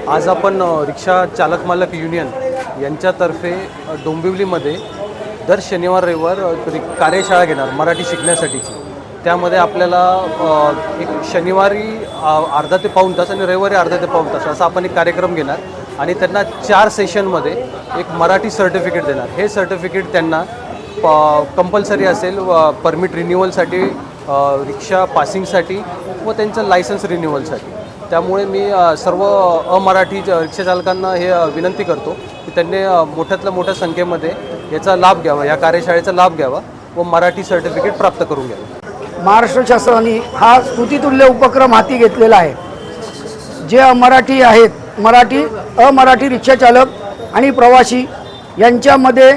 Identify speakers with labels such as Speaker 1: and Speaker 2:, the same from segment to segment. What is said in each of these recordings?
Speaker 1: आज आपण रिक्षा चालक मालक युनियन यांच्यातर्फे डोंबिवलीमध्ये दर शनिवार रविवार कार्यशाळा घेणार मराठी शिकण्यासाठीची। त्यामध्ये आपल्याला एक शनिवारी अर्धा ते पाऊण तास आणि रविवारी अर्धा ते पाऊण तास असा आपण एक कार्यक्रम घेणार आणि त्यांना 4 सेशनमध्ये एक मराठी सर्टिफिकेट देणार। हे सर्टिफिकेट त्यांना कंपल्सरी असेल परमिट रिन्युअलसाठी, रिक्षा पासिंगसाठी व त्यांचं लायसन्स रिन्युअलसाठी। त्यामुळे मी सर्व अमराठी रिक्षा चालकांना हे विनंती करतो की त्यांनी मोठ्यातल्या मोठ्या संख्येमध्ये याचा लाभ घ्यावा, या कार्यशाळेचा लाभ घ्यावा व मराठी सर्टिफिकेट प्राप्त करून घ्यावं।
Speaker 2: महाराष्ट्र शासनाने हा स्तुतितुल्य उपक्रम हाती घेतलेला आहे। जे अमराठी आहेत, अमराठी रिक्षा चालक आणि प्रवासी यांच्यामध्ये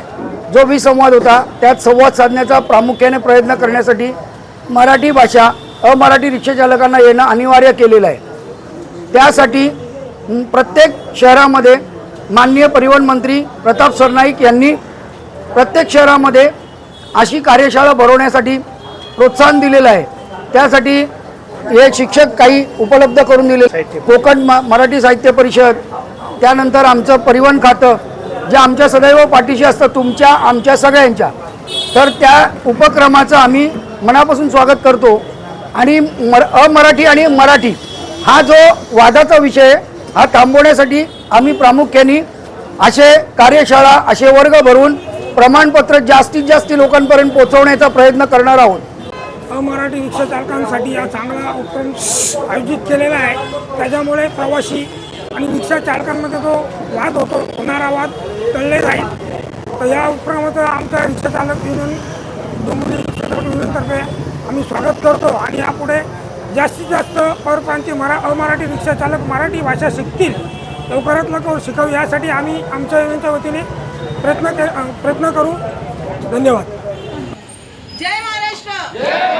Speaker 2: जो विसंवाद होता त्यात संवाद साधण्याचा प्रामुख्याने प्रयत्न करण्यासाठी मराठी भाषा अमराठी रिक्षा चालकांना येणं अनिवार्य केलेलं आहे। त्यासाठी प्रत्येक शहरामध्ये माननीय परिवहन मंत्री प्रताप सरनाईक यांनी प्रत्येक शहरामध्ये अशी कार्यशाळा भरवण्यासाठी प्रोत्साहन दिलेलं आहे। त्यासाठी हे शिक्षक काही उपलब्ध करून दिले, कोकण मराठी साहित्य परिषद, त्यानंतर आमचं परिवहन खातं जे आमच्या सदैव पाठीशी असतं, तुमच्या आमच्या सगळ्यांच्या। तर त्या उपक्रमाचं आम्ही मनापासून स्वागत करतो आणि अमराठी आणि मराठी हा जो वादाचा विषय हा थांबवण्यासाठी आम्ही प्रामुख्याने असे कार्यशाळा, असे वर्ग भरून प्रमाणपत्र जास्तीत जास्त लोकांपर्यंत पोहोचवण्याचा प्रयत्न करणार आहोत।
Speaker 3: अमराठी रिक्षा चालकांसाठी हा चांगला उपक्रम आयोजित केलेला आहे। त्याच्यामुळे प्रवासी आणि रिक्षा चालकांमध्ये जो वाद होणारा वाद टळले जाईल। तर या उपक्रमाचं आमच्या रिक्षा चालक युनियन डोंबिवली रिक्षा चालक युनियनतर्फे आम्ही स्वागत करतो आणि यापुढे जास्तीत जास्त परप्रांतीय अमराठी रिक्षा चालक मराठी भाषा शिकतील, लवकरात लवकर शिकावं यासाठी आम्ही आमच्या युनियनच्या वतीने प्रयत्न करू। धन्यवाद।
Speaker 4: जय महाराष्ट्र।